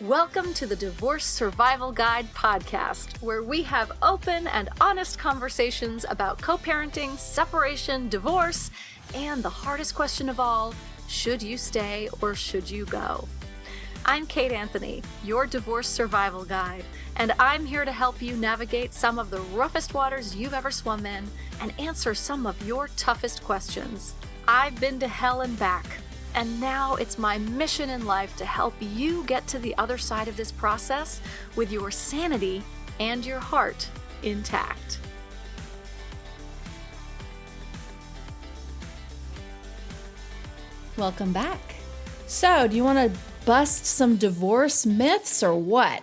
Welcome to the Divorce Survival Guide podcast, where we have open and honest conversations about co-parenting, separation, divorce, and the hardest question of all, should you stay or should you go? I'm Kate Anthony, your divorce survival guide, and I'm here to help you navigate some of the roughest waters you've ever swum in and answer some of your toughest questions. I've been to hell and back, and now it's my mission in life to help you get to the other side of this process with your sanity and your heart intact. Welcome back. So, do you want to bust some divorce myths or what?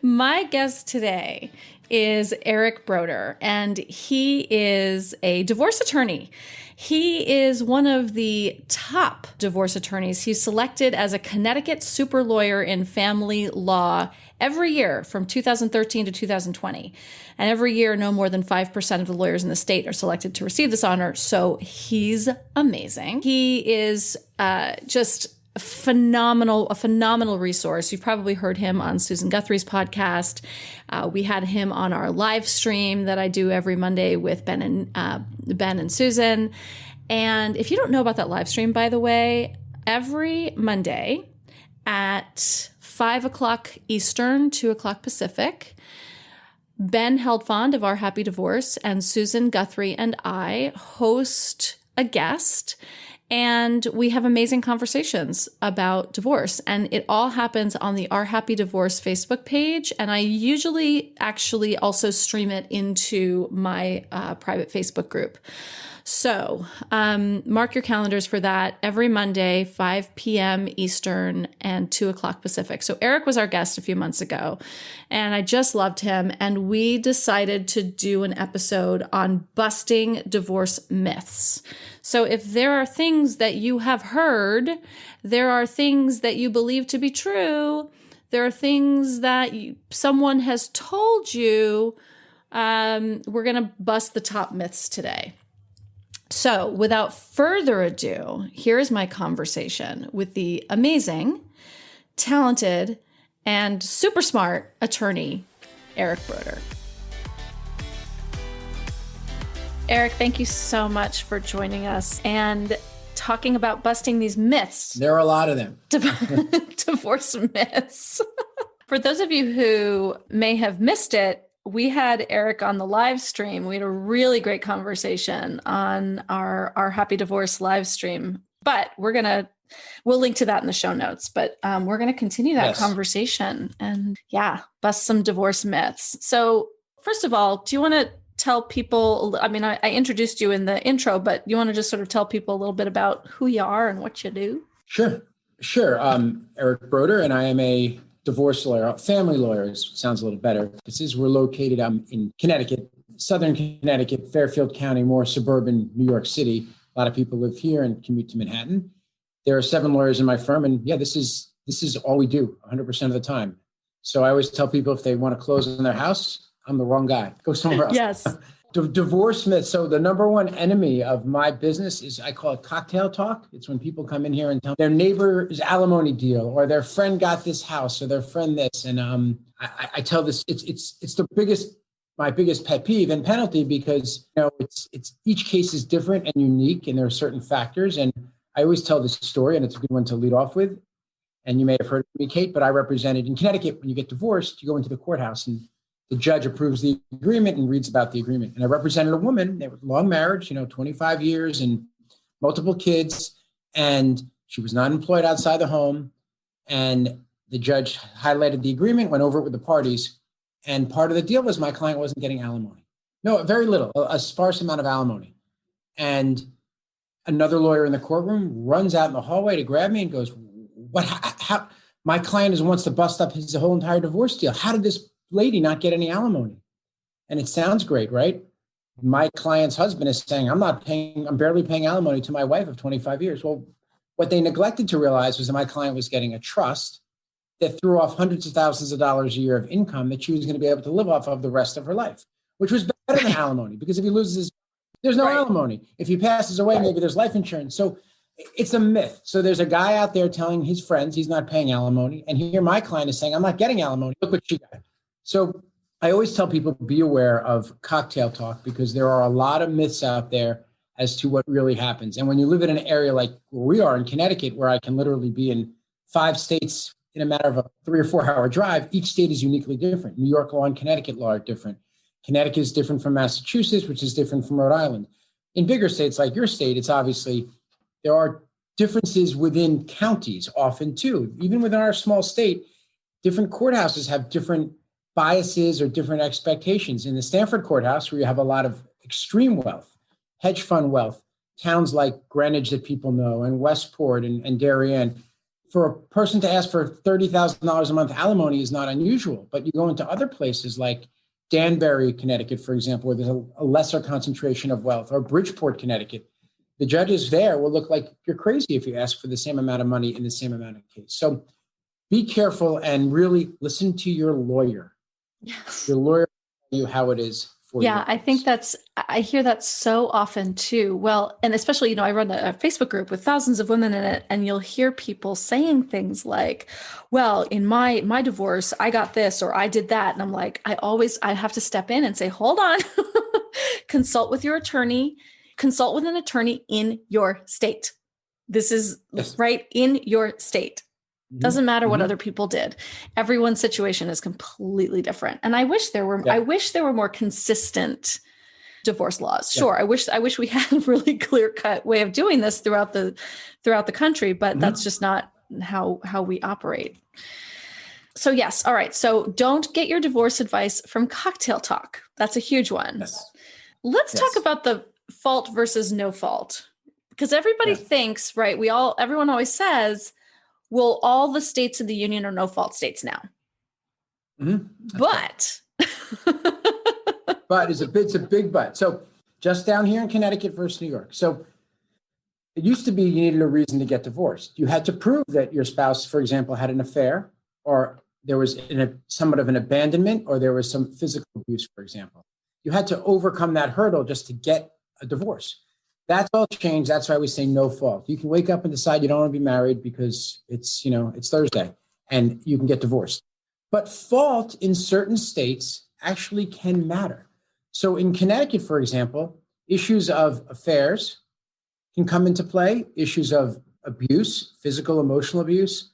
My guest today is Eric Broder, and he is a divorce attorney. He is one of the top divorce attorneys. He's selected as a Connecticut super lawyer in family law every year from 2013 to 2020. And every year, no more than 5% of the lawyers in the state are selected to receive this honor. So he's amazing. He is just a phenomenal resource. You've probably heard him on Susan Guthrie's podcast. We had him on our live stream that I do every Monday with Ben and Susan. And if you don't know about that live stream, by the way, every Monday at 5 o'clock Eastern, 2 o'clock Pacific, Ben Heldfond of Our Happy Divorce and Susan Guthrie and I host a guest, and we have amazing conversations about divorce. And it all happens on the Our Happy Divorce Facebook page. And I usually actually also stream it into my private Facebook group. So mark your calendars for that every Monday, 5 p.m. Eastern and 2 o'clock Pacific. So Eric was our guest a few months ago, and I just loved him. And we decided to do an episode on busting divorce myths. So if there are things that you have heard, there are things that you believe to be true, there are things that someone has told you, we're going to bust the top myths today. So without further ado, here's my conversation with the amazing, talented, and super smart attorney, Eric Broder. Eric, thank you so much for joining us and talking about busting these myths. There are a lot of them. Divorce myths. For those of you who may have missed it, we had Eric on the live stream. We had a really great conversation on our Happy Divorce live stream, but we'll link to that in the show notes, but we're going to continue that conversation and bust some divorce myths. So first of all, do you want to tell people, I introduced you in the intro, but you want to just sort of tell people a little bit about who you are and what you do? Sure. I'm Eric Broder, and I am a divorce lawyer, family lawyers sounds a little better. We're located in Connecticut, Southern Connecticut, Fairfield County, more suburban New York City. A lot of people live here and commute to Manhattan. There are 7 lawyers in my firm, and this is all we do 100% of the time. So I always tell people if they want to close on their house, I'm the wrong guy. Go somewhere else. Yes. Divorce myth. So the number one enemy of my business is, I call it cocktail talk. It's when people come in here and tell their neighbor's alimony deal, or their friend got this house, or their friend this. And I tell this, it's my biggest pet peeve and penalty, because it's each case is different and unique, and there are certain factors. And I always tell this story, and it's a good one to lead off with. And you may have heard of me, Kate, but I represented in Connecticut. When you get divorced, you go into the courthouse, and the judge approves the agreement and reads about the agreement. And I represented a woman. They were long marriage, 25 years and multiple kids. And she was not employed outside the home. And the judge highlighted the agreement, went over it with the parties. And part of the deal was my client wasn't getting alimony. No, very little, a sparse amount of alimony. And another lawyer in the courtroom runs out in the hallway to grab me and goes, how? My client wants to bust up his whole entire divorce deal. How did this lady not get any alimony? And it sounds great, right? My client's husband is saying, I'm barely paying alimony to my wife of 25 years. Well, what they neglected to realize was that my client was getting a trust that threw off hundreds of thousands of dollars a year of income that she was going to be able to live off of the rest of her life, which was better than alimony, because if he loses, there's no alimony. If he passes away, maybe there's life insurance. So It's a myth. So there's a guy out there telling his friends he's not paying alimony. And here my client is saying, I'm not getting alimony. Look what she got. So I always tell people, be aware of cocktail talk, because there are a lot of myths out there as to what really happens. And when you live in an area like where we are in Connecticut, where I can literally be in 5 states in a matter of a 3 or 4 hour drive, each state is uniquely different. New York law and Connecticut law are different. Connecticut is different from Massachusetts, which is different from Rhode Island. In bigger states like your state, it's obviously, there are differences within counties often too. Even within our small state, different courthouses have different biases or different expectations. In the Stanford courthouse, where you have a lot of extreme wealth, hedge fund wealth, towns like Greenwich that people know, and Westport and Darien, for a person to ask for $30,000 a month alimony is not unusual. But you go into other places like Danbury, Connecticut, for example, where there's a lesser concentration of wealth, or Bridgeport, Connecticut. The judges there will look like you're crazy if you ask for the same amount of money in the same amount of case. So be careful and really listen to your lawyer. Yes. Your lawyer will tell you how it is for you. Yeah, I hear that so often too. Well, and especially, I run a Facebook group with thousands of women in it, and you'll hear people saying things like, well, in my divorce, I got this, or I did that. And I'm like, I have to step in and say, hold on, consult with your attorney, consult with an attorney in your state. This is right in your state. Doesn't matter what other people did. Everyone's situation is completely different. And I wish there were more consistent divorce laws. Sure. I wish we had a really clear-cut way of doing this throughout the country, but that's just not how we operate. So yes. All right. So don't get your divorce advice from cocktail talk. That's a huge one. Yes. Let's talk about the fault versus no fault, because everybody thinks, right? Everyone always says, well, all the states of the union are no fault states now. But it's a big but. So just down here in Connecticut versus New York. So it used to be you needed a reason to get divorced. You had to prove that your spouse, for example, had an affair, or there was somewhat of an abandonment, or there was some physical abuse, for example. You had to overcome that hurdle just to get a divorce. That's all changed. That's why we say no fault. You can wake up and decide you don't want to be married because it's Thursday, and you can get divorced. But fault in certain states actually can matter. So in Connecticut, for example, issues of affairs can come into play, issues of abuse, physical, emotional abuse,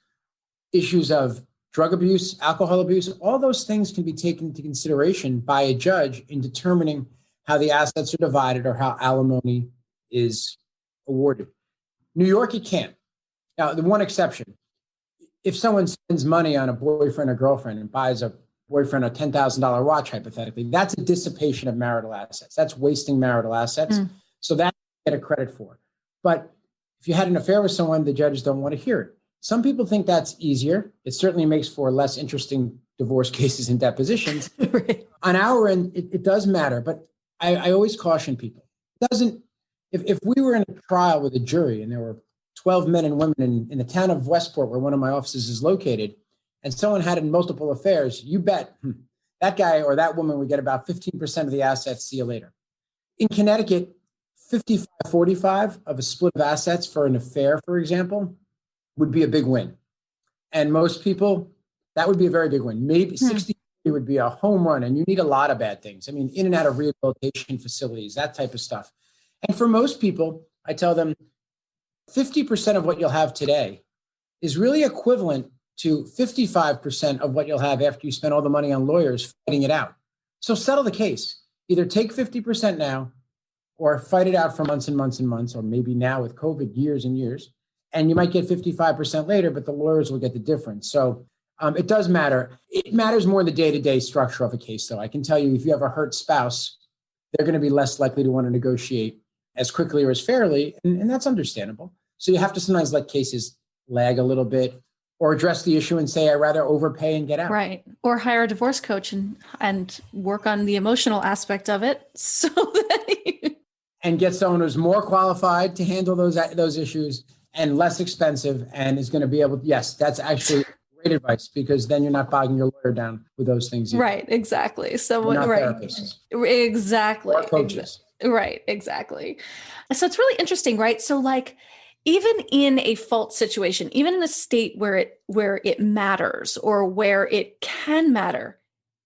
issues of drug abuse, alcohol abuse. All those things can be taken into consideration by a judge in determining how the assets are divided or how alimony is awarded. New York, it can't. Now, the one exception, if someone spends money on a boyfriend or girlfriend and buys a boyfriend a $10,000 watch, hypothetically, that's a dissipation of marital assets. That's wasting marital assets. So that you get a credit for. But if you had an affair with someone, the judges don't want to hear it. Some people think that's easier. It certainly makes for less interesting divorce cases and depositions. Right. On our end, it does matter. But I always caution people. It doesn't. If we were in a trial with a jury and there were 12 men and women in the town of Westport, where one of my offices is located, and someone had multiple affairs, you bet that guy or that woman would get about 15% of the assets. See you later. In Connecticut, 55-45 of a split of assets for an affair, for example, would be a big win. And most people, that would be a very big win. Maybe 60 would be a home run, and you need a lot of bad things. I mean, in and out of rehabilitation facilities, that type of stuff. And for most people, I tell them 50% of what you'll have today is really equivalent to 55% of what you'll have after you spend all the money on lawyers fighting it out. So settle the case. Either take 50% now or fight it out for months and months and months, or maybe now with COVID, years and years. And you might get 55% later, but the lawyers will get the difference. So it does matter. It matters more in the day-to-day structure of a case, though. I can tell you, if you have a hurt spouse, they're going to be less likely to want to negotiate as quickly or as fairly, and that's understandable. So you have to sometimes let cases lag a little bit, or address the issue and say, I'd rather overpay and get out. Right. Or hire a divorce coach and work on the emotional aspect of it so that and get someone who's more qualified to handle those issues and less expensive, and is going to be able to, yes, that's actually great advice, because then you're not bogging your lawyer down with those things either. Right. Exactly. So not right. therapists. Exactly. Or coaches. Right. Exactly. So it's really interesting, right? So like even in a fault situation, even in a state where it matters or where it can matter,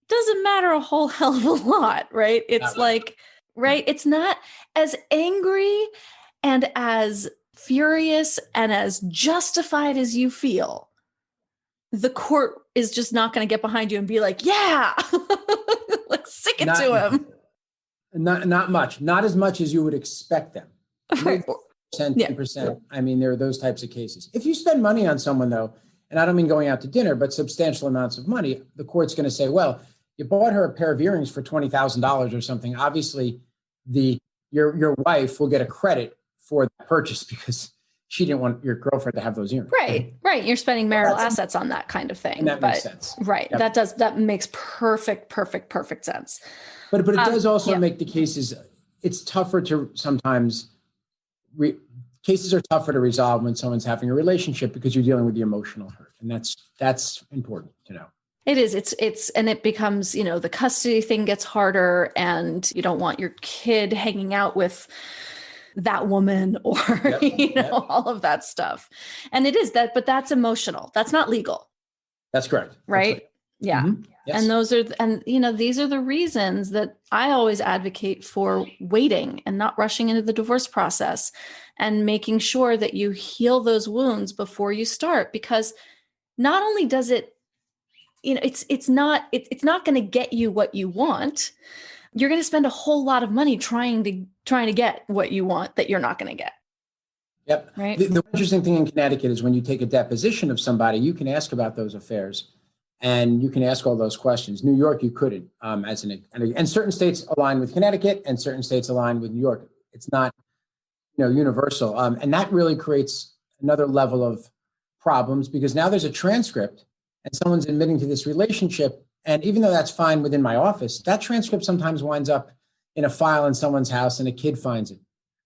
doesn't matter a whole hell of a lot, right? It's like, right? It's not as angry and as furious and as justified as you feel. The court is just not going to get behind you and be like, yeah, like sick it to him. Not much, not as much as you would expect them. 10%, 10%. I mean, there are those types of cases. If you spend money on someone though, and I don't mean going out to dinner, but substantial amounts of money, the court's going to say, well, you bought her a pair of earrings for $20,000 or something. Obviously, your wife will get a credit for the purchase because she didn't want your girlfriend to have those earrings. Right. You're spending marital assets on that kind of thing. And that makes sense. Right. Yep. That makes perfect sense. But it does also make the cases, it's tougher to sometimes, cases are tougher to resolve when someone's having a relationship because you're dealing with the emotional hurt. And that's important to know. It is. And it becomes, the custody thing gets harder and you don't want your kid hanging out with that woman or, all of that stuff. And it is that, but that's emotional. That's not legal. That's correct. Right. Yeah. Mm-hmm. Yes. And these are the reasons that I always advocate for waiting and not rushing into the divorce process and making sure that you heal those wounds before you start, because not only does it, it's not going to get you what you want. You're going to spend a whole lot of money trying to get what you want that you're not going to get. Yep. Right. The interesting thing in Connecticut is when you take a deposition of somebody, you can ask about those affairs and you can ask all those questions. New York, you couldn't, and certain states align with Connecticut and certain states align with New York. It's not, universal. And that really creates another level of problems because now there's a transcript and someone's admitting to this relationship. And even though that's fine within my office, that transcript sometimes winds up in a file in someone's house and a kid finds it.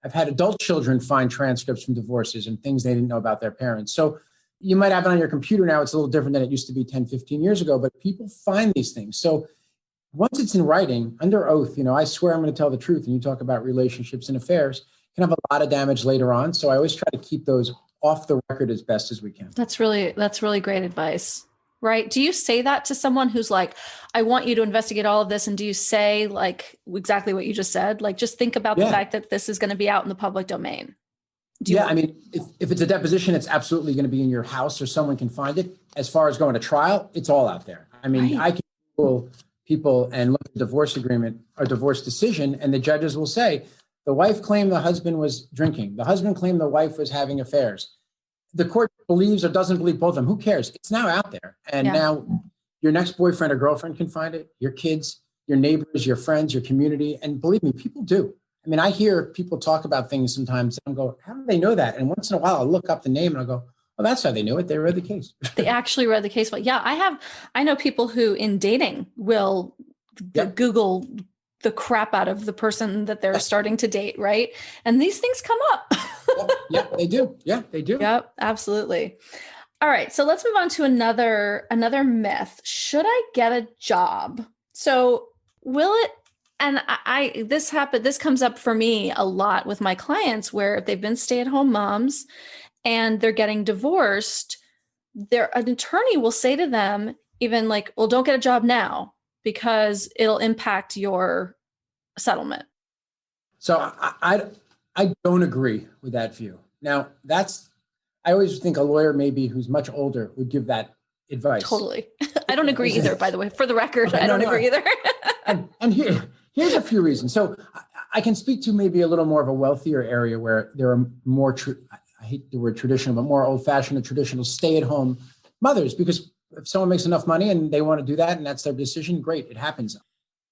I've had adult children find transcripts from divorces and things they didn't know about their parents. So you might have it on your computer now. It's a little different than it used to be 10, 15 years ago, but people find these things. So once it's in writing, under oath, I swear I'm going to tell the truth. And you talk about relationships and affairs, can have a lot of damage later on. So I always try to keep those off the record as best as we can. That's really great advice. Right. Do you say that to someone who's like, I want you to investigate all of this? And do you say like exactly what you just said? Like, just think about the fact that this is going to be out in the public domain. I mean, if it's a deposition, it's absolutely going to be in your house or someone can find it. As far as going to trial, it's all out there. I mean, I can Google people and look at the divorce agreement or divorce decision, and the judges will say, the wife claimed the husband was drinking. The husband claimed the wife was having affairs. The court believes or doesn't believe both of them. Who cares? It's now out there. And now your next boyfriend or girlfriend can find it, your kids, your neighbors, your friends, your community. And believe me, people do. I mean, I hear people talk about things sometimes and go, how do they know that? And once in a while, I'll look up the name and I'll go, well, that's how they knew it. They read the case. They actually read the case. Well, yeah, I know people who in dating will Google the crap out of the person that they're starting to date, right? And these things come up. Yeah, they do. Yeah, they do. Yep, absolutely. All right, so let's move on to another myth. Should I get a job? So will it? And this comes up for me a lot with my clients where if they've been stay-at-home moms and they're getting divorced, an attorney will say to them, even like, well, don't get a job now because it'll impact your settlement. So I don't agree with that view. Now, I always think a lawyer maybe who's much older would give that advice. Totally. I don't agree either, by the way, for the record. I don't agree either. and here's a few reasons. So I can speak to maybe a little more of a wealthier area where there are more, I hate the word traditional, but more old-fashioned and traditional stay-at-home mothers, because if someone makes enough money and they want to do that and that's their decision, great, it happens.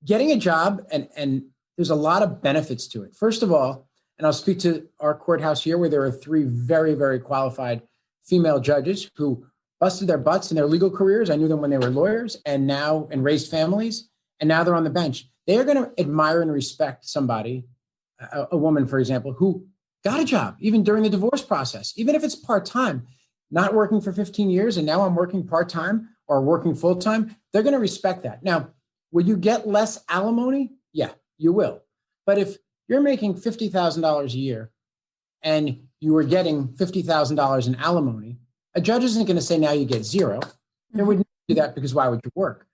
Getting a job, and there's a lot of benefits to it. First of all, and I'll speak to our courthouse here where there are 3 very, very qualified female judges who busted their butts in their legal careers. I knew them when they were lawyers and raised families, and now they're on the bench. They are going to admire and respect somebody, a woman, for example, who got a job even during the divorce process, even if it's part-time, not working for 15 years, and now I'm working part-time or working full-time. They're going to respect that. Now, will you get less alimony? Yeah, you will. But if you're making $50,000 a year and you were getting $50,000 in alimony, a judge isn't going to say, now you get zero. They wouldn't do that because why would you work?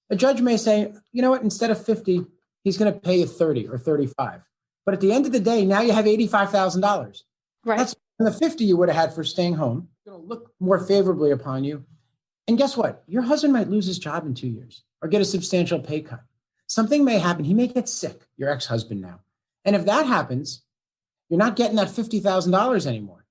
A judge may say, you know what, instead of 50, he's going to pay you 30 or 35. But at the end of the day, now you have $85,000. Right. That's the 50 you would have had for staying home. It's going to look more favorably upon you. And guess what? Your husband might lose his job in 2 years or get a substantial pay cut. Something may happen. He may get sick, your ex-husband now. And if that happens, you're not getting that $50,000 anymore.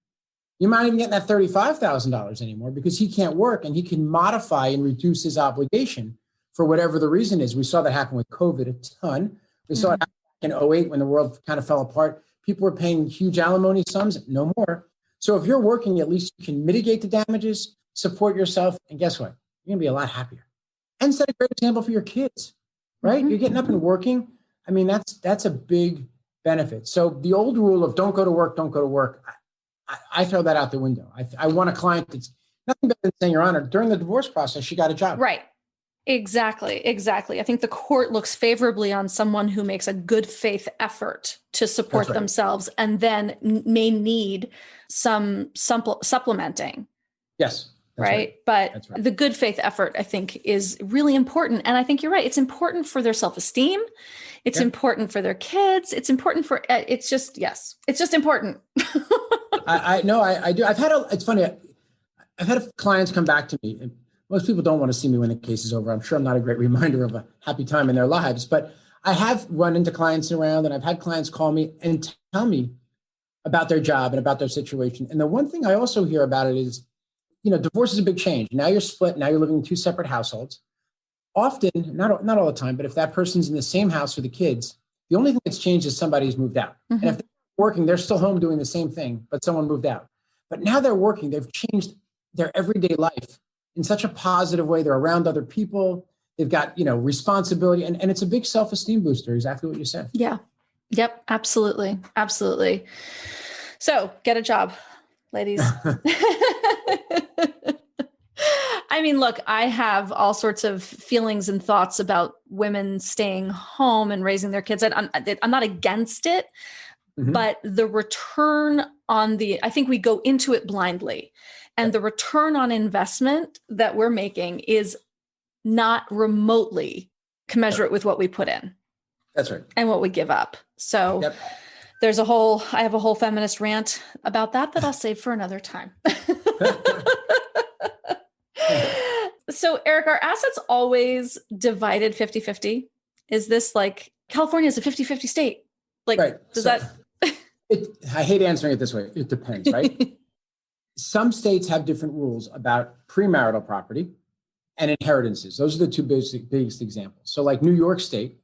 You're not even getting that $35,000 anymore because he can't work and he can modify and reduce his obligation for whatever the reason is. We saw that happen with COVID a ton. We saw it happen in 2008 when the world kind of fell apart. People were paying huge alimony sums, no more. So if you're working, at least you can mitigate the damages, support yourself, and guess what? You're going to be a lot happier. And set a great example for your kids, right? You're getting up and working. I mean, that's a big benefit. So the old rule of don't go to work, I throw that out the window. I want a client that's nothing better than saying, Your Honor, during the divorce process, she got a job. Right. Exactly. I think the court looks favorably on someone who makes a good faith effort to support themselves and then may need some supplementing. Yes. Right. But the good faith effort, I think, is really important. And I think you're right. It's important for their self-esteem. It's important for their kids. It's important for, it's just important. I know I do. It's funny. I've had clients come back to me, and most people don't want to see me when the case is over. I'm sure I'm not a great reminder of a happy time in their lives, but I have run into clients around, and I've had clients call me and tell me about their job and about their situation. And the one thing I also hear about it is, divorce is a big change. Now you're split. Now you're living in two separate households. Often, not all the time, but if that person's in the same house with the kids, the only thing that's changed is somebody's moved out. And if they're working, they're still home doing the same thing, but someone moved out. But now they're working. They've changed their everyday life in such a positive way. They're around other people. They've got, responsibility. And it's a big self-esteem booster, exactly what you said. Yeah. Yep. Absolutely. Absolutely. So get a job, ladies. I mean, look, I have all sorts of feelings and thoughts about women staying home and raising their kids. I'm not against it, but the return on I think we go into it blindly, and the return on investment that we're making is not remotely commensurate with what we put in. That's right. And what we give up. So I have a whole feminist rant about that I'll save for another time. So Eric, are assets always divided 50-50? Is this like California is a 50-50 state? Like, does that? I hate answering it this way. It depends, right? Some states have different rules about premarital property and inheritances. Those are the two biggest examples. So like New York State,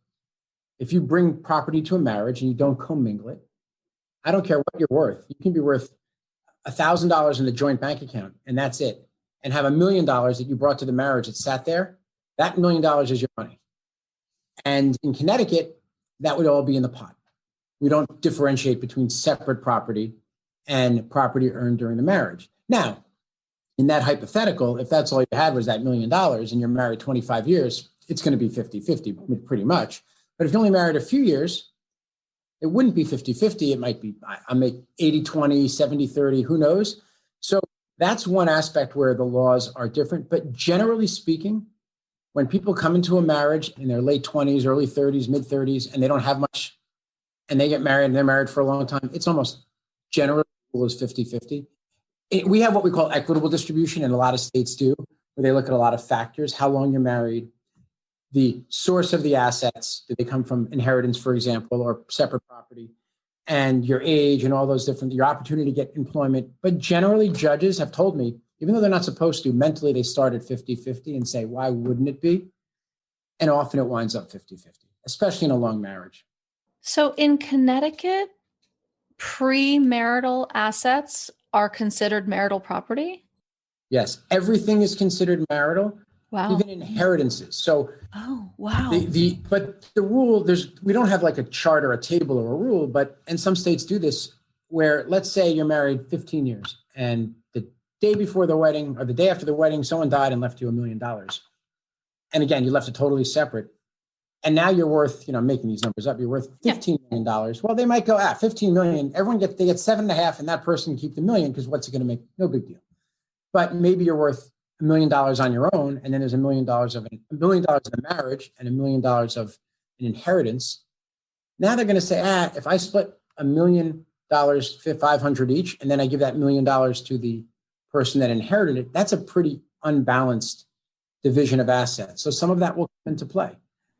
if you bring property to a marriage and you don't commingle it, I don't care what you're worth. You can be worth $1,000 in a joint bank account, and that's it. And have $1 million that you brought to the marriage that sat there. That $1 million is your money. And in Connecticut, that would all be in the pot. We don't differentiate between separate property and property earned during the marriage. Now, in that hypothetical, if that's all you had was that $1 million and you're married 25 years, it's going to be 50-50 pretty much. But if you only married a few years, it wouldn't be 50-50. It might be, I make 80-20, 70-30, who knows? So that's one aspect where the laws are different. But generally speaking, when people come into a marriage in their late 20s, early 30s, mid 30s, and they don't have much, and they get married and they're married for a long time, it's almost generally the rule is 50-50. We have what we call equitable distribution, and a lot of states do, where they look at a lot of factors: how long you're married, the source of the assets, do they come from inheritance, for example, or separate property, and your age and all those different, your opportunity to get employment. But generally, judges have told me, even though they're not supposed to, mentally they start at 50-50 and say, why wouldn't it be? And often it winds up 50-50, especially in a long marriage. So in Connecticut, premarital assets are considered marital property? Yes, everything is considered marital. Wow. Even inheritances. So, oh, wow. But the rule, we don't have like a chart or a table or a rule, and some states do this where, let's say you're married 15 years and the day before the wedding or the day after the wedding, someone died and left you $1 million. And again, you left it totally separate. And now you're worth, I'm making these numbers up, you're worth $15 million. Well, they might go, 15 million, they get 7.5 and that person can keep the million because what's it going to make? No big deal. But maybe you're worth $1 million on your own. And then there's $1 million of $1 million in a marriage and $1 million of an inheritance. Now they're going to say, if I split $1 million, 500 each, and then I give that $1 million to the person that inherited it, that's a pretty unbalanced division of assets. So some of that will come into play.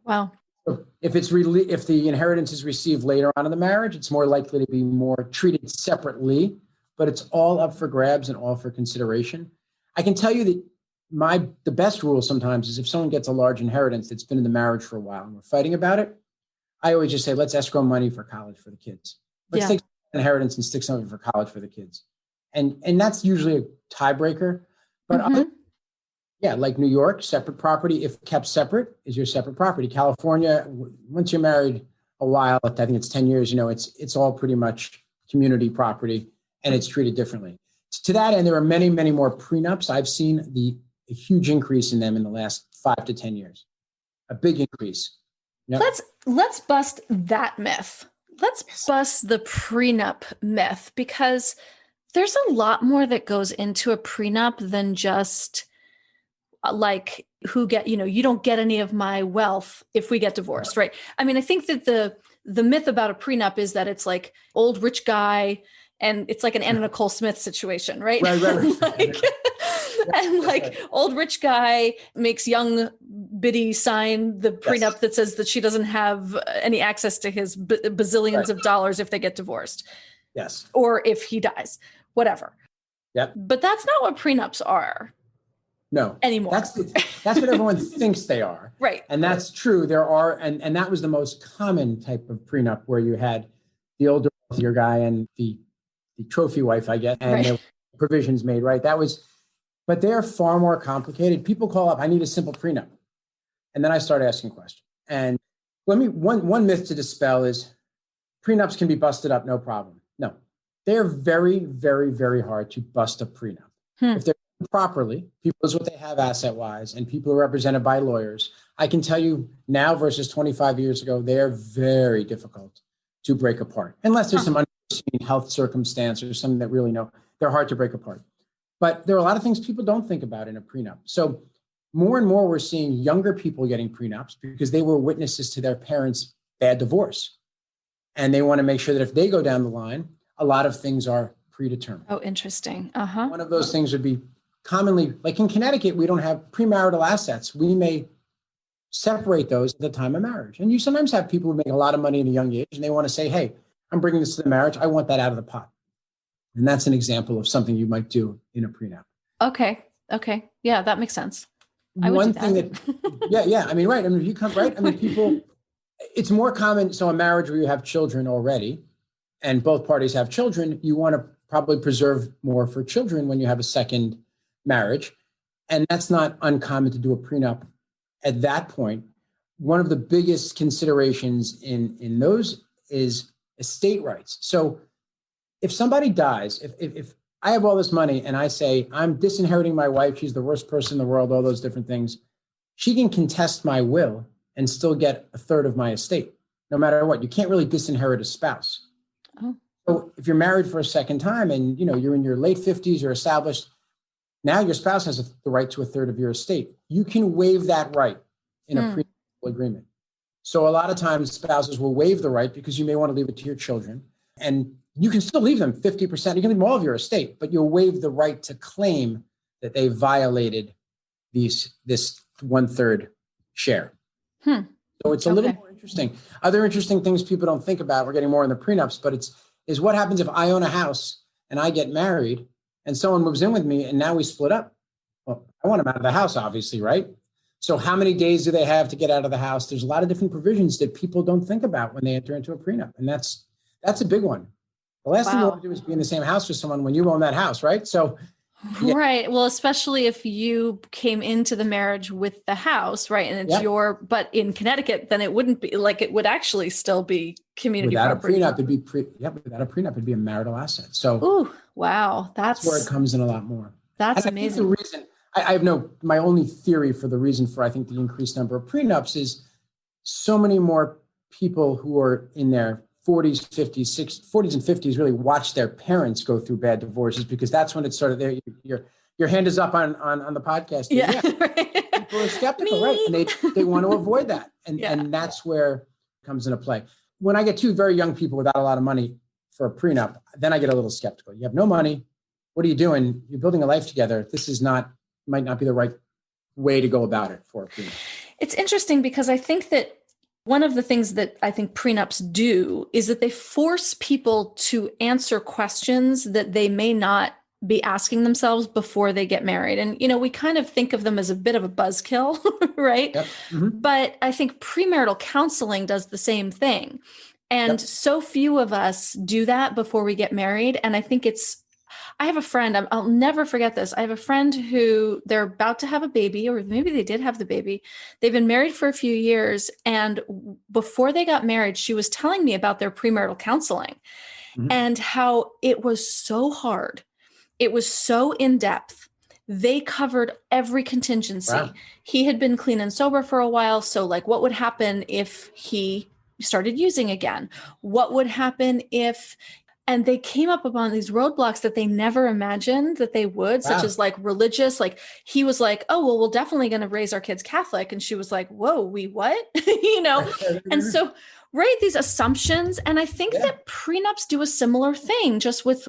Wow. So if the inheritance is received later on in the marriage, it's more likely to be more treated separately, but it's all up for grabs and all for consideration. I can tell you that the best rule sometimes is if someone gets a large inheritance that's been in the marriage for a while and we're fighting about it, I always just say, let's escrow money for college for the kids. Let's take inheritance and stick something for college for the kids. And that's usually a tiebreaker. But like New York, separate property, if kept separate, is your separate property. California, once you're married a while, I think it's 10 years, it's all pretty much community property and it's treated differently. To that end, there are many, many more prenups. I've seen a huge increase in them in the last 5 to 10 years, a big increase. Yep. Let's bust that myth. Let's bust the prenup myth, because there's a lot more that goes into a prenup than just like you don't get any of my wealth if we get divorced, right? I mean, I think that the myth about a prenup is that it's like old rich guy and it's like an Anna Nicole Smith situation, right? Right. Old rich guy makes young biddy sign the prenup that says that she doesn't have any access to his bazillions of dollars if they get divorced. Yes. Or if he dies, whatever. Yep. But that's not what prenups are. No. Anymore. That's what everyone thinks they are. Right. And that's true. There are, and that was the most common type of prenup where you had the wealthier guy and the trophy wife, I guess, and there were provisions made, right? But they're far more complicated. People call up, I need a simple prenup. And then I start asking questions. And one myth to dispel is prenups can be busted up, no problem. No, they're very, very, very hard to bust a prenup. If they're done properly, people knows what they have asset-wise, and people are represented by lawyers. I can tell you now versus 25 years ago, they're very difficult to break apart. Unless there's some unforeseen health circumstance or something that really they're hard to break apart. But there are a lot of things people don't think about in a prenup. So more and more, we're seeing younger people getting prenups because they were witnesses to their parents' bad divorce. And they want to make sure that if they go down the line, a lot of things are predetermined. Oh, interesting. One of those things would be commonly, like in Connecticut, we don't have premarital assets. We may separate those at the time of marriage. And you sometimes have people who make a lot of money at a young age and they want to say, hey, I'm bringing this to the marriage. I want that out of the pot. And that's an example of something you might do in a prenup. Okay. Yeah, that makes sense. One thing that, I mean, right. I mean, if you come, right. I mean, people, it's more common. So a marriage where you have children already and both parties have children, you want to probably preserve more for children when you have a second marriage. And that's not uncommon to do a prenup at that point. One of the biggest considerations in those is estate rights. So if somebody dies, if I have all this money and I say, I'm disinheriting my wife, she's the worst person in the world, all those different things, she can contest my will and still get a third of my estate, no matter what. You can't really disinherit a spouse. Oh. So if you're married for a second time and you're in your late 50s, you're established, now your spouse has the right to a third of your estate. You can waive that right in a prenuptial agreement. So a lot of times spouses will waive the right because you may want to leave it to your children. And you can still leave them 50%. You can leave them all of your estate, but you'll waive the right to claim that they violated this 1/3 share. So it's a little more interesting. Other interesting things people don't think about, we're getting more in the prenups, but is what happens if I own a house and I get married and someone moves in with me and now we split up? Well, I want them out of the house, obviously, right? So how many days do they have to get out of the house? There's a lot of different provisions that people don't think about when they enter into a prenup. And that's a big one. The last thing you want to do is be in the same house with someone when you own that house, right? So, yeah. Right. Well, especially if you came into the marriage with the house, right? And it's but in Connecticut, then it wouldn't be like, it would actually still be community property. Without a prenup, it'd be a marital asset. So, ooh, wow. That's where it comes in a lot more. That's amazing. The reason, I have my only theory for the reason for, I think, the increased number of prenups is so many more people who are in their 40s, 50s, 60s, 40s and 50s really watch their parents go through bad divorces, because that's when it's sort of there. Your hand is up on the podcast. Yeah. People are skeptical, right? And they want to avoid that. And that's where it comes into play. When I get two very young people without a lot of money for a prenup, then I get a little skeptical. You have no money. What are you doing? You're building a life together. This might not be the right way to go about it for a prenup. It's interesting because I think that one of the things that I think prenups do is that they force people to answer questions that they may not be asking themselves before they get married. And, we kind of think of them as a bit of a buzzkill, right? Yep. Mm-hmm. But I think premarital counseling does the same thing. And so few of us do that before we get married. And I think I have a friend, I'll never forget this. I have a friend who they're about to have a baby, or maybe they did have the baby. They've been married for a few years. And before they got married, she was telling me about their premarital counseling and how it was so hard. It was so in-depth. They covered every contingency. Wow. He had been clean and sober for a while. So what would happen if he started using again? What would happen if... And they came up upon these roadblocks that they never imagined that they would, such as religious. He was like, oh, well, we're definitely going to raise our kids Catholic. And she was like, whoa, we what? And so, right, these assumptions. And I think that prenups do a similar thing just with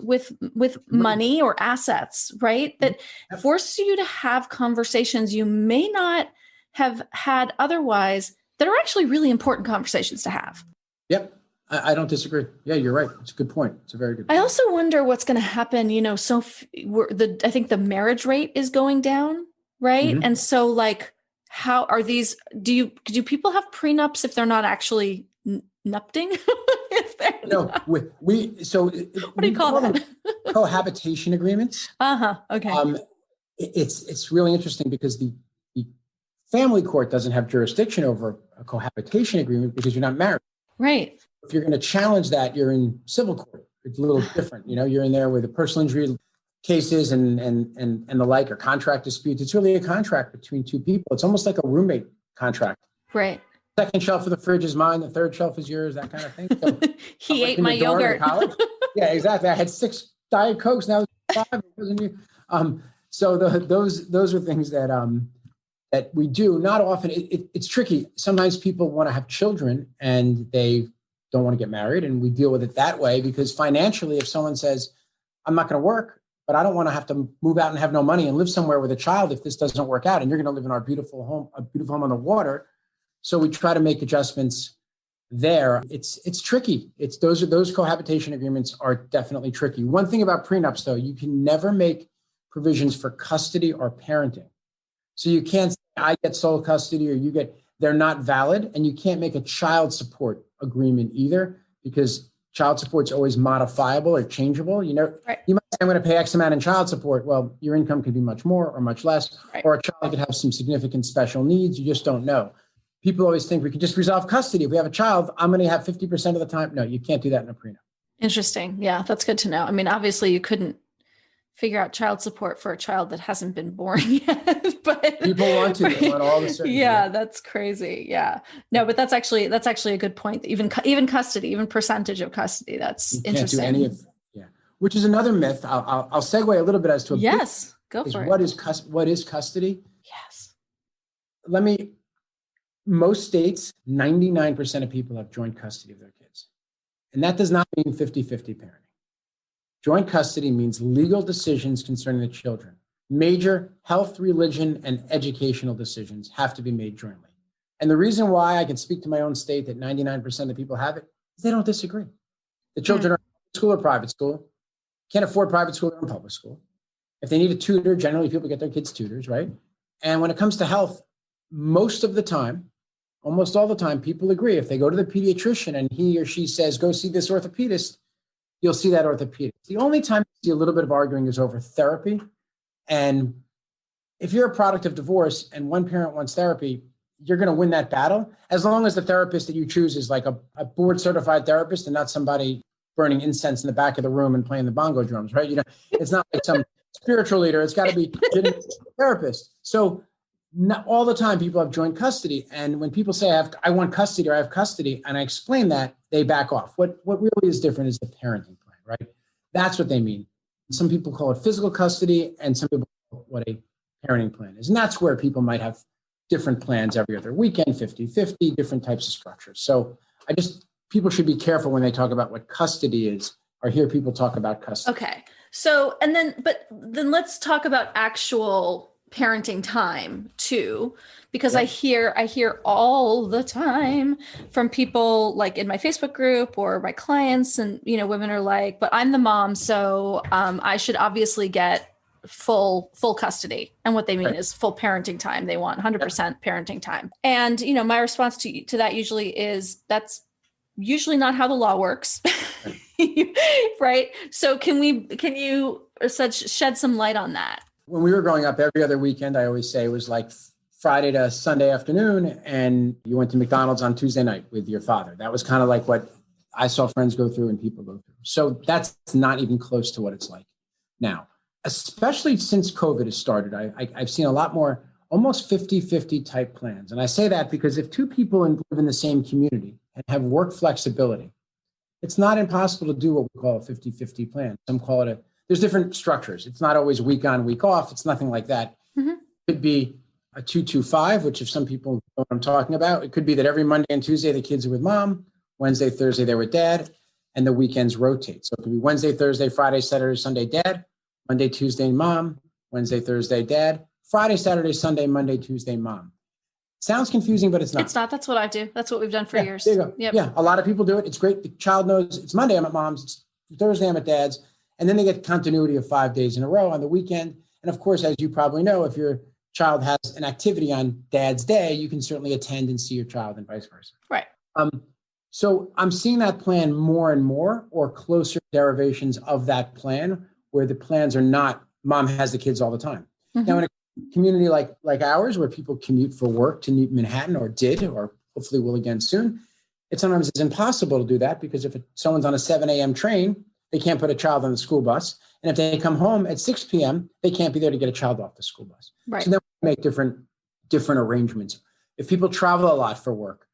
money or assets, right? That force you to have conversations you may not have had otherwise that are actually really important conversations to have. Yep. I don't disagree. Yeah, you're right. It's a good point. It's a very good point. I also wonder what's going to happen. I think the marriage rate is going down, right? Mm-hmm. And so, how are these? Do people have prenups if they're not actually nupting? What do you call that? Cohabitation agreements. Okay. It's really interesting because the family court doesn't have jurisdiction over a cohabitation agreement because you're not married. Right. If you're going to challenge that, you're in civil court. It's a little different. You're in there with the personal injury cases and the like, or contract disputes. It's really a contract between two people. It's almost like a roommate contract. Right. Second shelf of the fridge is mine. The third shelf is yours. That kind of thing. So, he ate my yogurt. Yeah, exactly. I had 6 Diet Cokes. Now it's 5. It wasn't you. So those are things that we do. Not often. It's tricky. Sometimes people want to have children and they don't want to get married, and we deal with it that way because financially, if someone says, I'm not going to work, but I don't want to have to move out and have no money and live somewhere with a child if this doesn't work out, and you're going to live in our beautiful home on the water. So we try to make adjustments there. It's tricky. Those cohabitation agreements are definitely tricky. One thing about prenups, though, you can never make provisions for custody or parenting. So you can't say I get sole custody or they're not valid, and you can't make a child support agreement either because child support is always modifiable or changeable. Right. You might say I'm going to pay X amount in child support. Well, your income could be much more or much less, right. Or a child could have some significant special needs. You just don't know. People always think we can just resolve custody. If we have a child, I'm going to have 50% of the time. No, you can't do that in a prenup. Interesting. Yeah, that's good to know. I mean, obviously you couldn't figure out child support for a child that hasn't been born yet, but people want to. They want all the certainty. Yeah, that's crazy. Yeah, no, but that's actually a good point. Even custody, even percentage of custody. That's interesting. Can't do any of, which is another myth. I'll segue a little bit as to go for it. What is custody? Yes. Most states, 99% of people have joint custody of their kids, and that does not mean 50-50 parenting. Joint custody means legal decisions concerning the children. Major health, religion, and educational decisions have to be made jointly. And the reason why I can speak to my own state that 99% of people have it is they don't disagree. The children are in school or private school, can't afford private school or in public school. If they need a tutor, generally people get their kids tutors, right? And when it comes to health, most of the time, almost all the time, people agree. If they go to the pediatrician and he or she says, go see this orthopedist, you'll see that orthopedist. The only time you see a little bit of arguing is over therapy. And if you're a product of divorce and one parent wants therapy, you're going to win that battle as long as the therapist that you choose is like a board certified therapist and not somebody burning incense in the back of the room and playing the bongo drums, right? It's not like some spiritual leader. It's got to be a therapist. So not all the time people have joint custody. And when people say I want custody or I have custody, and I explain that, they back off. What really is different is the parenting plan, right? That's what they mean. Some people call it physical custody, and some people call it what a parenting plan is. And that's where people might have different plans every other weekend, 50-50, different types of structures. So people should be careful when they talk about what custody is or hear people talk about custody. Okay. So, but then let's talk about actual parenting time too, because I hear all the time from people like in my Facebook group or my clients, and, women are like, but I'm the mom. So, I should obviously get full custody. And what they mean is full parenting time. They want 100% parenting time. And, my response to that usually is that's usually not how the law works. Right. So can you shed some light on that? When we were growing up, every other weekend, I always say it was like Friday to Sunday afternoon, and you went to McDonald's on Tuesday night with your father. That was kind of like what I saw friends go through and people go through. So that's not even close to what it's like now, especially since COVID has started. I've seen a lot more, almost 50-50 type plans. And I say that because if two people live in the same community and have work flexibility, it's not impossible to do what we call a 50-50 plan. Some call it there's different structures. It's not always week on, week off. It's nothing like that. Mm-hmm. It could be a 2-2-5, which if some people know what I'm talking about, it could be that every Monday and Tuesday, the kids are with mom, Wednesday, Thursday, they're with dad, and the weekends rotate. So it could be Wednesday, Thursday, Friday, Saturday, Sunday, dad, Monday, Tuesday, mom, Wednesday, Thursday, dad, Friday, Saturday, Sunday, Monday, Tuesday, mom. Sounds confusing, but it's not. It's not. That's what I do. That's what we've done for years. There you go. Yep. Yeah, a lot of people do it. It's great. The child knows it's Monday, I'm at mom's. It's Thursday, I'm at dad's. And then they get continuity of 5 days in a row on the weekend. And of course, as you probably know, if your child has an activity on dad's day, you can certainly attend and see your child and vice versa. Right. So I'm seeing that plan more and more, or closer derivations of that plan, where the plans are not mom has the kids all the time. Mm-hmm. Now, in a community like ours, where people commute for work to Manhattan, or did, or hopefully will again soon, it sometimes is impossible to do that, because if someone's on a 7 a.m. train, they can't put a child on the school bus. And if they come home at 6 p.m., they can't be there to get a child off the school bus. Right. So then we make different arrangements. If people travel a lot for work,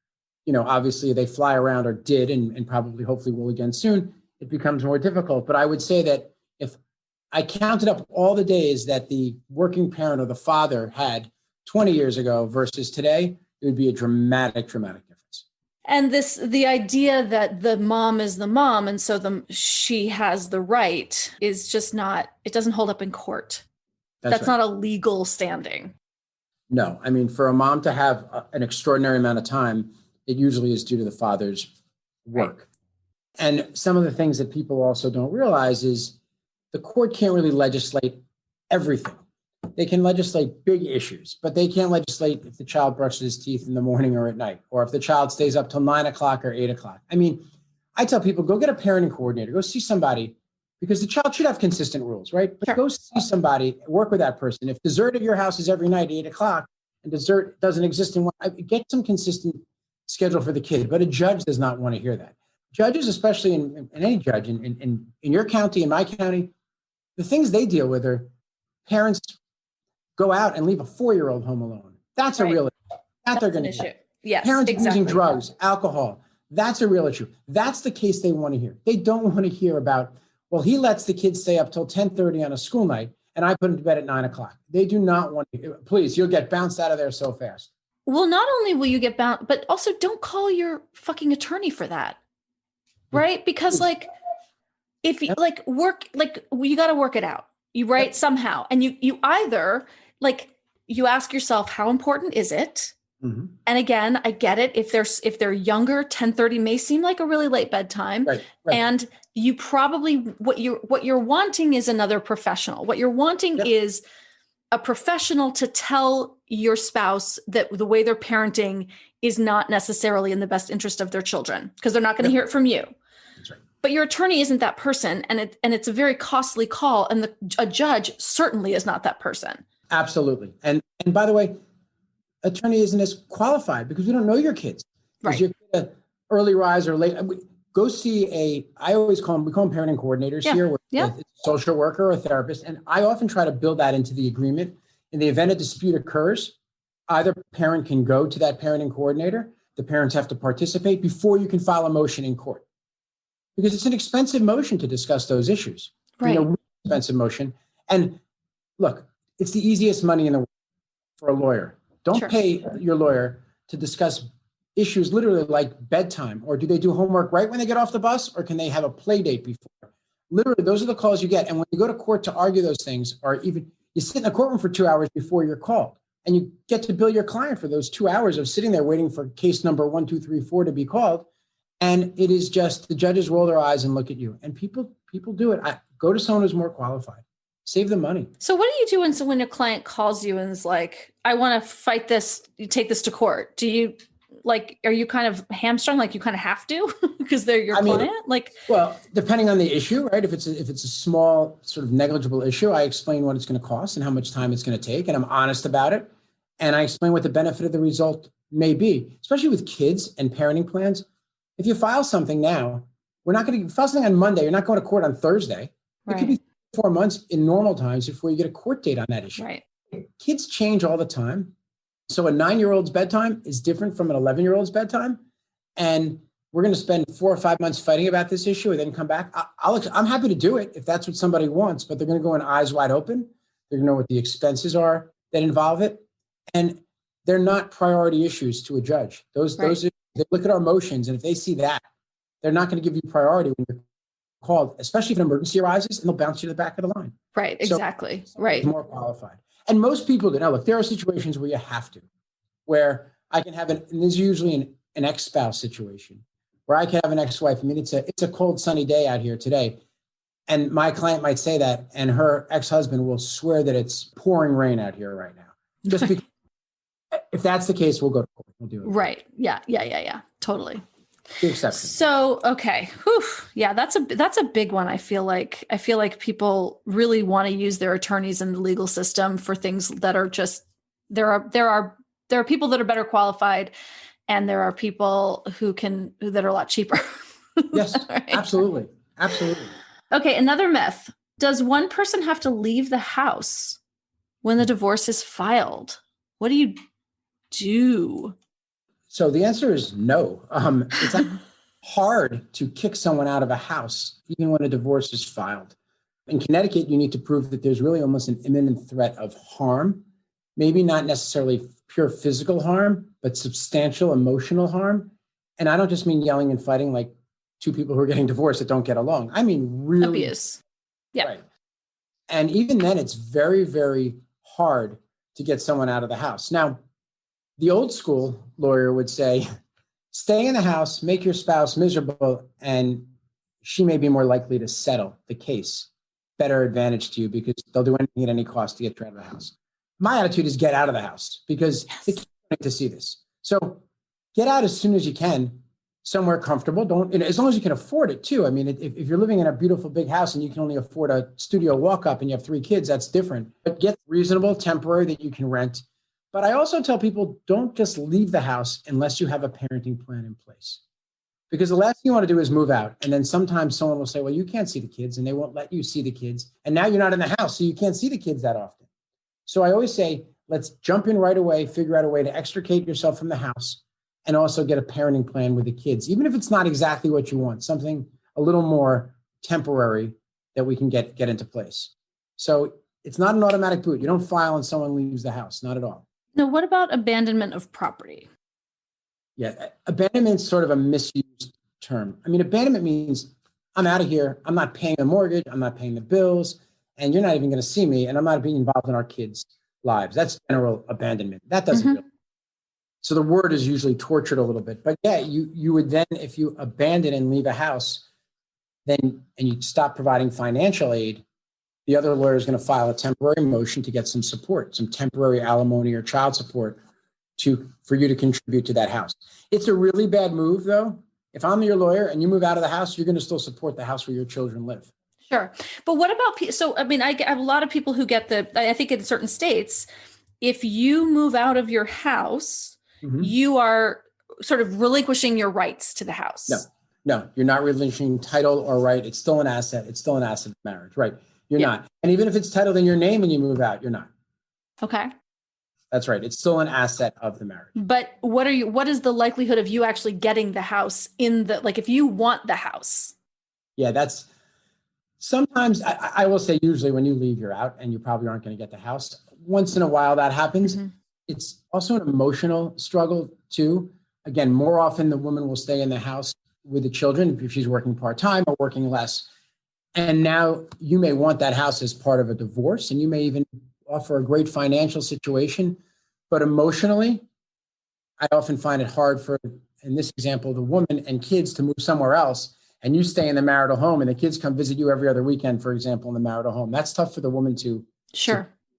obviously they fly around, or did, and probably hopefully will again soon, it becomes more difficult. But I would say that if I counted up all the days that the working parent or the father had 20 years ago versus today, it would be a dramatic difference. And the idea that the mom is the mom, and so she has the right, is just not, it doesn't hold up in court. That's right. Not a legal standing. No, I mean, for a mom to have an extraordinary amount of time, it usually is due to the father's work. Right. And some of the things that people also don't realize is the court can't really legislate everything. They can legislate big issues, but they can't legislate if the child brushes his teeth in the morning or at night, or if the child stays up till 9 o'clock or 8 o'clock. I mean, I tell people, go get a parenting coordinator, go see somebody, because the child should have consistent rules, right? But Go see somebody, work with that person. If dessert at your house is every night at 8 o'clock and dessert doesn't exist in one, get some consistent schedule for the kid. But a judge does not want to hear that. Judges, especially in any judge in your county, in my county, the things they deal with are parents go out and leave a 4-year-old home alone. That's a real issue. That's they're going to issue. Yes, parents using drugs, alcohol. That's a real issue. That's the case they want to hear. They don't want to hear about, well, he lets the kids stay up till 10:30 on a school night, and I put him to bed at 9 o'clock. They do not want to. Please, you'll get bounced out of there so fast. Well, not only will you get bounced, but also don't call your fucking attorney for that, right? Because if you you got to work it out. You write somehow, and you either you ask yourself, how important is it? Mm-hmm. And again, I get it. If they're younger, 10:30 may seem like a really late bedtime. Right. And you probably, what you're wanting is another professional. What you're wanting is a professional to tell your spouse that the way they're parenting is not necessarily in the best interest of their children, because they're not going to hear it from you. That's right. But your attorney isn't that person, and it's a very costly call, and a judge certainly is not that person. Absolutely. And by the way, attorney isn't as qualified because we don't know your kids. Right. You're an early rise or late. Go see I always call them, we call them parenting coordinators here, where it's a social worker or a therapist. And I often try to build that into the agreement. In the event a dispute occurs, Either parent can go to that parenting coordinator. The parents have to participate before you can file a motion in court. Because it's an expensive motion to discuss those issues. Right. Really expensive motion. And look, it's the easiest money in the world for a lawyer. Don't pay your lawyer to discuss issues literally like bedtime, or do they do homework right when they get off the bus, or can they have a play date before? Literally, those are the calls you get. And when you go to court to argue those things, or even you sit in a courtroom for 2 hours before you're called, and you get to bill your client for those 2 hours of sitting there waiting for case number 1, 2, 3, 4 to be called. And it is just, the judges roll their eyes and look at you. And people do it. Go to someone who's more qualified. Save the money. So what do you do when your client calls you and is like, I want to fight this, you take this to court? Do you, like, are you kind of hamstrung? Like you kind of have to because they're your client? Well, depending on the issue, right? If it's a small sort of negligible issue, I explain what it's going to cost and how much time it's going to take. And I'm honest about it. And I explain what the benefit of the result may be, especially with kids and parenting plans. If you file something now, we're not going to file something on Monday. You're not going to court on Thursday. It could be 4 months in normal times before you get a court date on that issue. Right. Kids change all the time. So a 9-year-old's bedtime is different from an 11-year-old's bedtime. And we're going to spend 4 or 5 months fighting about this issue and then come back. I'm happy to do it if that's what somebody wants, but they're going to go in eyes wide open. They're going to know what the expenses are that involve it. And they're not priority issues to a judge. Those they look at our motions, and if they see that, they're not going to give you priority when you're called, especially if an emergency arises, and they'll bounce you to the back of the line. Right, exactly. Right. More qualified. And most people do. Now, look, there are situations where you have to, where I can have and this is usually an ex-spouse situation, where I can have an ex-wife. I mean, it's a cold, sunny day out here today. And my client might say that, and her ex-husband will swear that it's pouring rain out here right now. Just because, if that's the case, we'll go to court. We'll do it. Right. Yeah. Totally. The exception. So, okay. Whew. Yeah, that's a big one. I feel like people really want to use their attorneys in the legal system for things that are just, there are people that are better qualified, and there are people that are a lot cheaper. Yes, right? Absolutely. Absolutely. Okay. Another myth. Does one person have to leave the house when the divorce is filed? What do you do? So the answer is no. It's hard to kick someone out of a house, even when a divorce is filed. In Connecticut, you need to prove that there's really almost an imminent threat of harm, maybe not necessarily pure physical harm, but substantial emotional harm. And I don't just mean yelling and fighting like two people who are getting divorced that don't get along. I mean really abuse. Yeah. Right. And even then, it's very, very hard to get someone out of the house. Now, the old school lawyer would say, stay in the house, make your spouse miserable, and she may be more likely to settle the case. Better advantage to you because they'll do anything at any cost to get you out of the house. My attitude is get out of the house because they can't wait to see this. So get out as soon as you can, somewhere comfortable. Don't, as long as you can afford it too. I mean, if you're living in a beautiful big house and you can only afford a studio walk-up and you have 3 kids, that's different. But get reasonable, temporary that you can rent. But I also tell people, don't just leave the house unless you have a parenting plan in place. Because the last thing you want to do is move out. And then sometimes someone will say, well, you can't see the kids, and they won't let you see the kids. And now you're not in the house, so you can't see the kids that often. So I always say, let's jump in right away, figure out a way to extricate yourself from the house, and also get a parenting plan with the kids, even if it's not exactly what you want, something a little more temporary that we can get into place. So it's not an automatic boot. You don't file and someone leaves the house, not at all. Now, what about abandonment of property? Yeah, abandonment's sort of a misused term. I mean, abandonment means I'm out of here. I'm not paying the mortgage. I'm not paying the bills. And you're not even going to see me. And I'm not being involved in our kids' lives. That's general abandonment. That doesn't really. So the word is usually tortured a little bit. But yeah, you would then, if you abandon and leave a house, and you stop providing financial aid, the other lawyer is going to file a temporary motion to get some support, some temporary alimony or child support for you to contribute to that house. It's a really bad move, though. If I'm your lawyer and you move out of the house, you're going to still support the house where your children live. Sure. But what about, so, I mean, I have a lot of people who get I think in certain states, if you move out of your house, you are sort of relinquishing your rights to the house. No, you're not relinquishing title or right. It's still an asset. It's still an asset of marriage, right? You're not. And even if it's titled in your name and you move out, you're not. Okay. That's right. It's still an asset of the marriage. But what is the likelihood of you actually getting the house if you want the house? Yeah, that's sometimes I will say usually when you leave, you're out and you probably aren't going to get the house. Once in a while that happens. Mm-hmm. It's also an emotional struggle too. Again, more often the woman will stay in the house with the children if she's working part-time or working less. And now you may want that house as part of a divorce, and you may even offer a great financial situation. But emotionally, I often find it hard for, in this example, the woman and kids to move somewhere else, and you stay in the marital home and the kids come visit you every other weekend, for example, in the marital home. That's tough for the woman to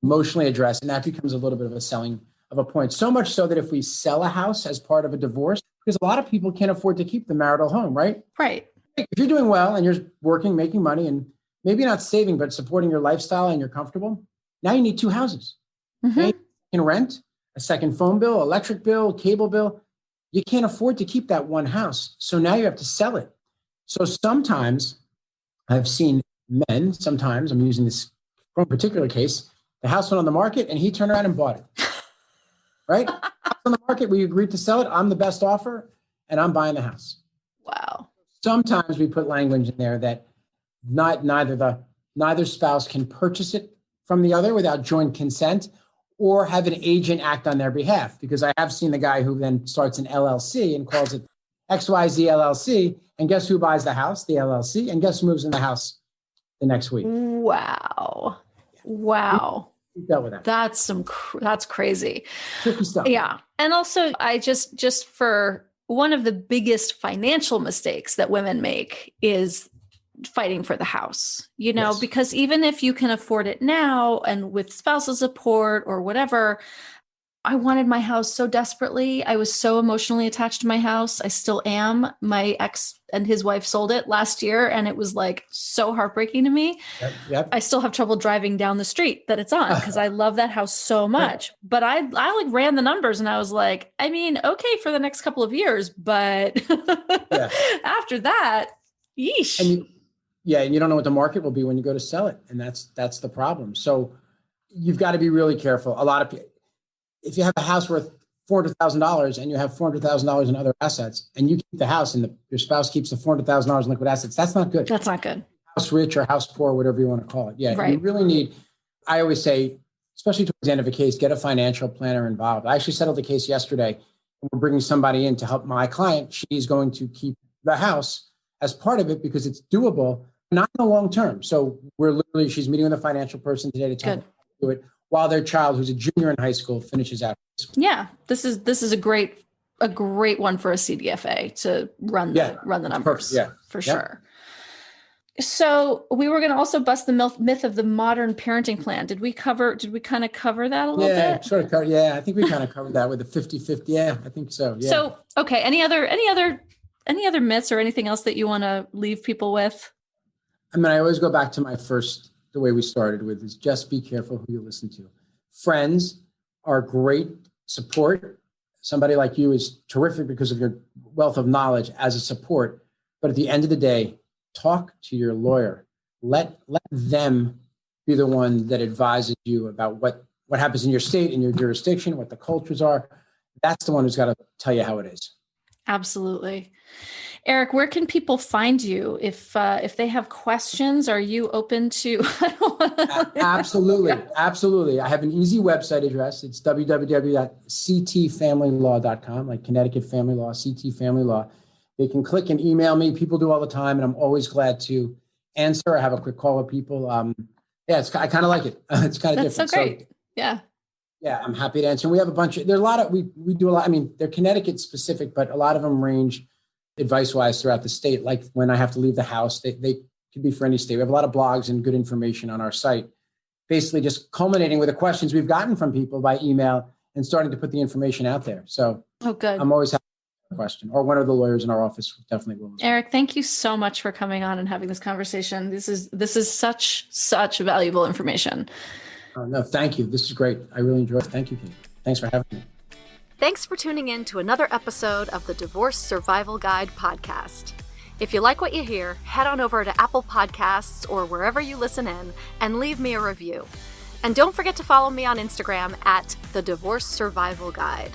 emotionally address. And that becomes a little bit of a selling of a point. So much so that if we sell a house as part of a divorce, because a lot of people can't afford to keep the marital home, right? Right. If you're doing well and you're working, making money, and maybe not saving, but supporting your lifestyle and you're comfortable, now you need 2 houses. Mm-hmm. Okay? You can rent, a second phone bill, electric bill, cable bill. You can't afford to keep that one house. So now you have to sell it. So sometimes I've seen men, sometimes I'm using this from a particular case, the house went on the market and he turned around and bought it. Right? House on the market, we agreed to sell it. I'm the best offer and I'm buying the house. Wow. Sometimes we put language in there that neither spouse can purchase it from the other without joint consent or have an agent act on their behalf. Because I have seen the guy who then starts an LLC and calls it XYZ LLC. And guess who buys the house? The LLC. And guess who moves in the house the next week? Wow. Wow. We dealt with that. That's crazy. Tricky stuff. Yeah. And also I just for one of the biggest financial mistakes that women make is fighting for the house, Yes. because even if you can afford it now and with spousal support or whatever, I wanted my house so desperately. I was so emotionally attached to my house. I still am. My ex and his wife sold it last year, and it was like so heartbreaking to me. Yep. I still have trouble driving down the street that it's on because I love that house so much. But I like ran the numbers and I was like, I mean, okay, for the next couple of years, but after that, yeesh. And you don't know what the market will be when you go to sell it. And that's the problem. So you've got to be really careful. A lot of people, if you have a house worth $400,000 and you have $400,000 in other assets and you keep the house and your spouse keeps the $400,000 in liquid assets, that's not good. That's not good. House rich or house poor, whatever you want to call it. Yeah. Right. You really need, I always say, especially towards the end of a case, get a financial planner involved. I actually settled the case yesterday. We're bringing somebody in to help my client. She's going to keep the house as part of it because it's doable, not in the long term. So she's meeting with a financial person today to tell her how to do it while their child, who's a junior in high school, finishes out high school. Yeah, this is a great one for a CDFA to run the numbers. For sure. So we were going to also bust the myth of the modern parenting plan. Did we kind of cover that a little bit? Yeah, sort of covered. Yeah, I think we kind of covered that with the 50-50. Yeah, I think so. Yeah. So, okay. Any other myths or anything else that you want to leave people with? I mean, I always go back to the way we started with is just be careful who you listen to. Friends are great support. Somebody like you is terrific because of your wealth of knowledge as a support. But at the end of the day, talk to your lawyer. Let them be the one that advises you about what happens in your state, in your jurisdiction, what the cultures are. That's the one who's got to tell you how it is. Absolutely. Eric, where can people find you if they have questions? Are you open to? Absolutely. I have an easy website address. It's www.ctfamilylaw.com, like Connecticut Family Law, CT Family Law. They can click and email me. People do all the time, and I'm always glad to answer. I have a quick call with people. I kind of like it. It's kind of different. That's so great. Yeah, I'm happy to answer. We have a bunch of, there's a lot of, we do a lot. I mean, they're Connecticut specific, but a lot of them range advice-wise throughout the state. Like when I have to leave the house, they could be for any state. We have a lot of blogs and good information on our site, basically just culminating with the questions we've gotten from people by email and starting to put the information out there. So good. I'm always happy to question, or one of the lawyers in our office definitely will. Eric, thank you so much for coming on and having this conversation. This is such valuable information. No, thank you. This is great. I really enjoyed it. Thank you, Kate. Thanks for having me. Thanks for tuning in to another episode of the Divorce Survival Guide podcast. If you like what you hear, head on over to Apple Podcasts or wherever you listen in and leave me a review. And don't forget to follow me on Instagram at The Divorce Survival Guide.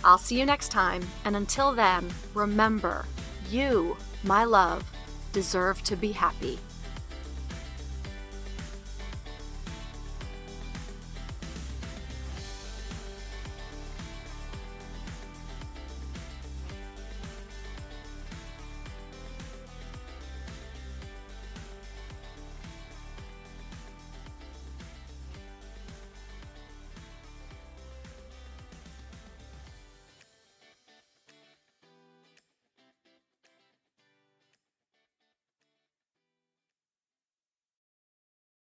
I'll see you next time, and until then, remember, you, my love, deserve to be happy.